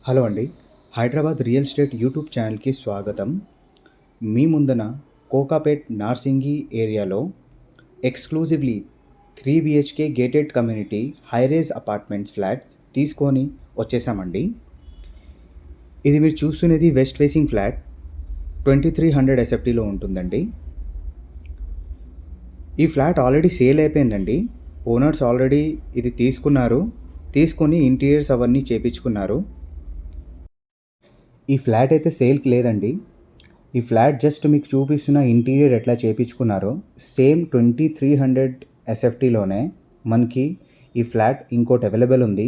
Hello అండి. Hyderabad real estate YouTube ఛానల్‌కి స్వాగతం. మీ ముందున కోకాపేట్ నార్సింగి ఏరియాలో exclusively 3 BHK gated community high rise apartments flats తీసుకొని వచ్చేసామండి. ఇది మీరు చూస్తున్నది వెస్ట్ ఫేసింగ్ ఫ్లాట్ 2300 ఎస్ఎఫ్టీలో ఉంటుందండి. ఈ ఫ్లాట్ ఆల్రెడీ సేల్ అయిపోయిందండి. ఓనర్స్ ఆల్రెడీ ఇది తీసుకున్నారు. తీసుకొని ఇంటీరియర్స్ అవన్నీ చేపించుకున్నారు. ఈ ఫ్లాట్ అయితే సేల్‌కి లేదండి. ఈ ఫ్లాట్ జస్ట్ మీకు చూపిస్తున్న ఇంటీరియర్ ఎట్లా చేపించుకున్నారో సేమ్ 2300 ఎస్ఎఫ్టీలోనే మనకి ఈ ఫ్లాట్ ఇంకోటి అవైలబుల్ ఉంది.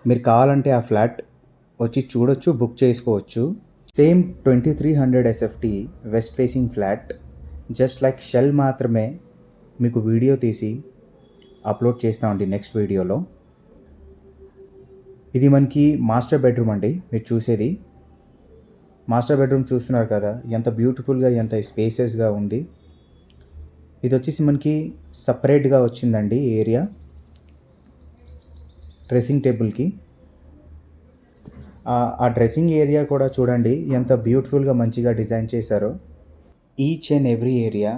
మీరు కావాలంటే ఆ ఫ్లాట్ వచ్చి చూడొచ్చు, బుక్ చేసుకోవచ్చు. Same 2300 SFT west facing flat just like shell మాత్రమే మీకు వీడియో తీసి అప్లోడ్ చేస్తామండి నెక్స్ట్ వీడియోలో. ఇది మనకి మాస్టర్ బెడ్రూమ్ అండి. మీరు చూసేది మాస్టర్ బెడ్రూమ్ చూస్తున్నారు కదా, ఎంత బ్యూటిఫుల్గా ఎంత స్పేసెస్గా ఉంది. ఇది వచ్చేసి మనకి సపరేట్గా వచ్చిందండి ఏరియా డ్రెస్సింగ్ టేబుల్కి. ఆ డ్రెస్సింగ్ ఏరియా కూడా చూడండి ఎంత బ్యూటిఫుల్గా మంచిగా డిజైన్ చేశారో. Each and every area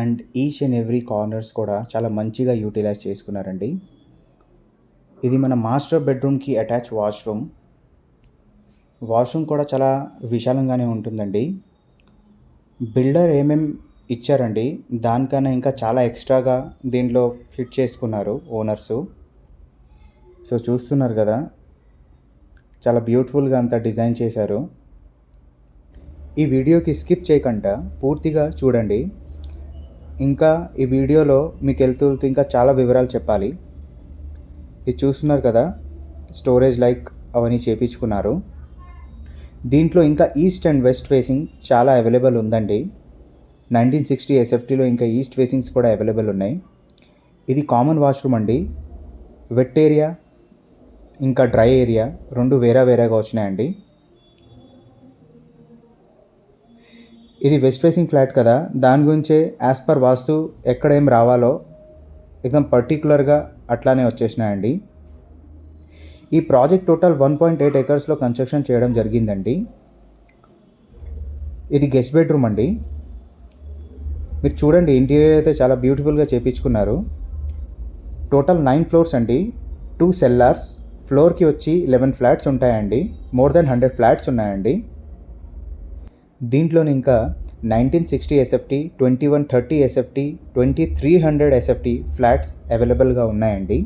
and each and every corners కూడా చాలా మంచిగా యూటిలైజ్ చేసుకున్నారండి. ఇది మన మాస్టర్ బెడ్రూమ్కి అటాచ్ వాష్రూమ్ కూడా చాలా విశాలంగానే ఉంటుందండి. బిల్డర్ ఇచ్చారండి దానికన్నా ఇంకా చాలా ఎక్స్ట్రాగా దీంట్లో ఫిట్ చేసుకున్నారు ఓనర్సు. సో చూస్తున్నారు కదా, చాలా బ్యూటిఫుల్గా అంతా డిజైన్ చేశారు. ఈ వీడియోకి స్కిప్ చేయకుండా పూర్తిగా చూడండి. ఇంకా ఈ వీడియోలో మీకు వెళ్తూ ఇంకా చాలా వివరాలు చెప్పాలి. ఇది చూస్తున్నారు కదా, స్టోరేజ్ లైక్ అవన్నీ చేపించుకున్నారు. దీంట్లో ఇంకా ఈస్ట్ అండ్ వెస్ట్ ఫేసింగ్ చాలా అవైలబుల్ ఉందండి. 1960 ఎస్ఎఫ్టీలో ఇంకా ఈస్ట్ ఫేసింగ్స్ కూడా అవైలబుల్ ఉన్నాయి. ఇది కామన్ వాష్రూమ్ అండి. వెట్ ఏరియా ఇంకా డ్రై ఏరియా రెండు వేరేగా వచ్చినాయండి. ఇది వెస్ట్ ఫేసింగ్ ఫ్లాట్ కదా, దాని గురించే యాజ్ పర్ వాస్తు ఎక్కడేం రావాలో ఎక్దమ్ పర్టికులర్గా అట్లానే వచ్చేసినాయండి. ఈ ప్రాజెక్ట్ టోటల్ 1.8 ఎకర్స్లో కన్స్ట్రక్షన్ చేయడం జరిగిందండి. ఇది గెస్ట్ బెడ్రూమ్ అండి. మీరు చూడండి, ఇంటీరియర్ అయితే చాలా బ్యూటిఫుల్గా చేపించుకున్నారు. టోటల్ 9 ఫ్లోర్స్ అండి. 2 సెల్లార్స్, ఫ్లోర్కి వచ్చి 11 ఫ్లాట్స్ ఉంటాయండి. మోర్ దెన్ 100 ఫ్లాట్స్ ఉన్నాయండి. దీంట్లోనే ఇంకా 1960 ఎస్ఎఫ్టీ, 2130 ఎస్ఎఫ్టీ, 2300 ఎస్ఎఫ్టీ ఫ్లాట్స్ అవైలబుల్గా ఉన్నాయండి.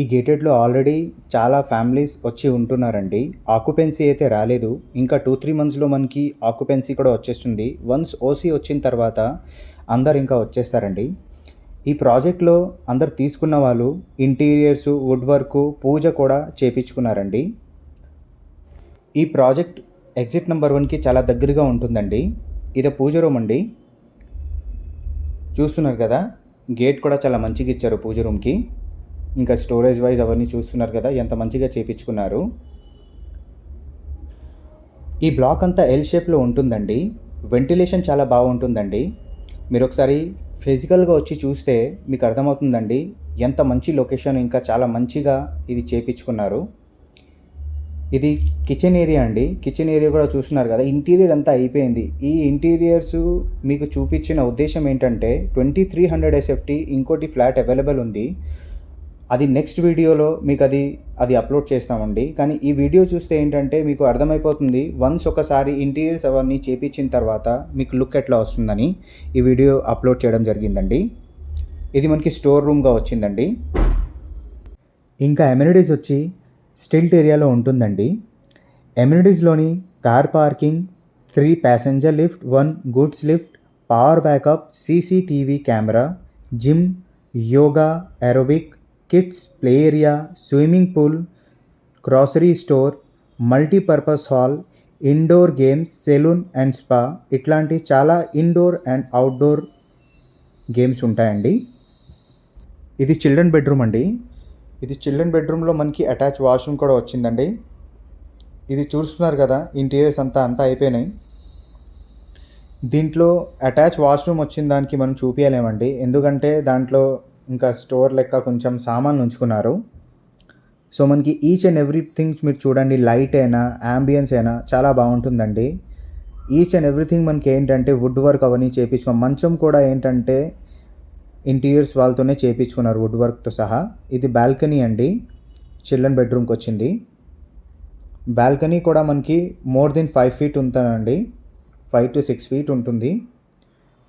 ఈ గేటెడ్లో ఆల్రెడీ చాలా ఫ్యామిలీస్ వచ్చి ఉంటున్నారండి. ఆక్యుపెన్సీ అయితే రాలేదు. ఇంకా 2-3 మంత్స్లో మనకి ఆక్యుపెన్సీ కూడా వచ్చేస్తుంది. వన్స్ ఓసీ వచ్చిన తర్వాత అందరు ఇంకా వచ్చేస్తారండి. ఈ ప్రాజెక్ట్లో అందరు తీసుకున్న వాళ్ళు ఇంటీరియర్సు, వుడ్ వర్క్, పూజ కూడా చేపించుకున్నారండి. ఈ ప్రాజెక్ట్ ఎగ్జిట్ నెంబర్ 1కి చాలా దగ్గరగా ఉంటుందండి. ఇది పూజ రూమ్ అండి. చూస్తున్నారు కదా, గేట్ కూడా చాలా మంచిగా ఇచ్చారు పూజ రూమ్కి. ఇంకా స్టోరేజ్ వైజ్ అవన్నీ చూస్తున్నారు కదా ఎంత మంచిగా చేపించుకున్నారు. ఈ బ్లాక్ అంతా ఎల్ షేప్లో ఉంటుందండి. వెంటిలేషన్ చాలా బాగుంటుందండి. మీరు ఒకసారి ఫిజికల్గా వచ్చి చూస్తే మీకు అర్థమవుతుందండి ఎంత మంచి లొకేషన్, ఇంకా చాలా మంచిగా ఇది చేపించుకున్నారు. ఇది కిచెన్ ఏరియా అండి. కిచెన్ ఏరియా కూడా చూస్తున్నారు కదా, ఇంటీరియర్ అంతా అయిపోయింది. ఈ ఇంటీరియర్స్ మీకు చూపించిన ఉద్దేశం ఏంటంటే 2300 ఎస్ఎఫ్టీ ఇంకోటి ఫ్లాట్ అవైలబుల్ ఉంది. అది నెక్స్ట్ వీడియోలో మీకు అది అప్లోడ్ చేస్తామండి. కానీ ఈ వీడియో చూస్తే ఏంటంటే మీకు అర్థమైపోతుంది, వన్స్ ఒకసారి ఇంటీరియర్స్ అవన్నీ చేపించిన తర్వాత మీకు లుక్ ఎట్లా వస్తుందని ఈ వీడియో అప్లోడ్ చేయడం జరిగిందండి. ఇది మనకి స్టోర్ రూమ్గా వచ్చిందండి. ఇంకా ఎమ్యూనిటీస్ వచ్చి స్టిల్ట్ ఏరియాలో ఉంటుందండి. ఎమ్యూనిటీస్లోని car parking, 3 passenger lift, 1 goods lift, power backup, CCTV camera, gym, yoga, aerobic, kids play area, swimming pool, grocery store, multipurpose hall, indoor games, salon and spa, ఇట్లాంటి చాలా ఇండోర్ అండ్ అవుట్డోర్ గేమ్స్ ఉంటాయండి. ఇది children bedroom అండి. ఇది children బెడ్రూమ్లో మనకి attach washroom కూడా వచ్చిందండి. ఇది చూస్తున్నారు కదా, ఇంటీరియర్స్ అంతా అయిపోయినాయి. దీంట్లో అటాచ్ వాష్రూమ్ వచ్చిన దానికి మనం చూపించలేమండి, ఎందుకంటే దాంట్లో ఇంకా స్టోర్ లెక్క కొంచెం సామాన్లు ఉంచుకున్నారు. సో మనకి ఈచ్ అండ్ ఎవ్రీథింగ్ మీరు చూడండి, లైట్ అయినా యాంబియన్స్ అయినా చాలా బాగుంటుందండి. ఈచ్ అండ్ ఎవ్రీథింగ్ మనకి ఏంటంటే వుడ్ వర్క్ అవన్నీ చేయించుకున్నాం. మంచం కూడా ఏంటంటే ఇంటీరియర్స్ వాళ్ళతోనే చేయించుకున్నారు వుడ్ వర్క్తో సహా. ఇది బాల్కనీ అండి, చిల్డ్రన్ బెడ్రూమ్కి వచ్చింది. బాల్కనీ కూడా మనకి మోర్ దెన్ 5 feet ఉంటుందండి, 5 to 6 feet ఉంటుంది.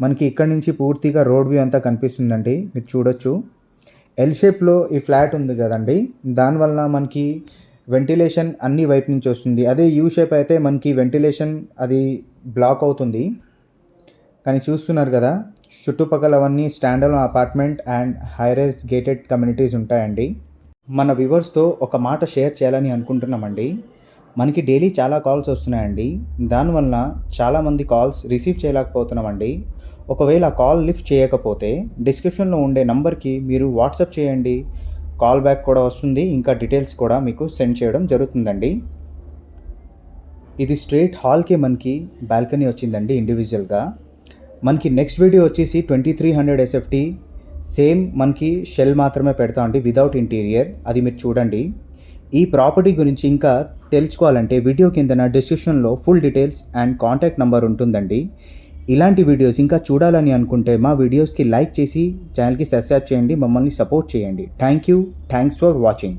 మనకి ఇక్కడ నుంచి పూర్తిగా రోడ్ వ్యూ అంతా కనిపిస్తుందండి, మీరు చూడొచ్చు. ఎల్ షేప్లో ఈ ఫ్లాట్ ఉంది కదండి, దానివల్ల మనకి వెంటిలేషన్ అన్ని వైపు నుంచి వస్తుంది. అదే యూ షేప్ అయితే మనకి వెంటిలేషన్ అది బ్లాక్ అవుతుంది. కానీ చూస్తున్నారు కదా, చుట్టుపక్కల అవన్నీ standard apartment and high-rise gated communities ఉంటాయండి. మన వ్యూవర్స్తో ఒక మాట షేర్ చేయాలని అనుకుంటున్నామండి. మనకి డైలీ చాలా కాల్స్ వస్తున్నాయండి, దానివల్ల చాలామంది కాల్స్ రిసీవ్ చేయలేకపోతున్నామండి. ఒకవేళ కాల్ లిఫ్ట్ చేయకపోతే డిస్క్రిప్షన్లో ఉండే నంబర్కి మీరు వాట్సాప్ చేయండి, కాల్ బ్యాక్ కూడా వస్తుంది, ఇంకా డీటెయిల్స్ కూడా మీకు సెండ్ చేయడం జరుగుతుందండి. ఇది స్ట్రైట్ హాల్కి మనకి బాల్కనీ వచ్చిందండి ఇండివిజువల్గా. మనకి నెక్స్ట్ వీడియో వచ్చేసి 2300 SFT, సేమ్ మనకి షెల్ మాత్రమే పెడతామండి వితౌట్ ఇంటీరియర్. అది మీరు చూడండి. ఈ ప్రాపర్టీ గురించి ఇంకా తెలుసుకోవాలంటే వీడియో కిందన డిస్క్రిప్షన్లో full details and contact number ఉంటుందండి. ఇలాంటి వీడియోస్ ఇంకా చూడాలని అనుకుంటే మా వీడియోస్కి లైక్ చేసి ఛానల్కి సబ్స్క్రైబ్ చేయండి, మమ్మల్ని సపోర్ట్ చేయండి. Thanks for watching.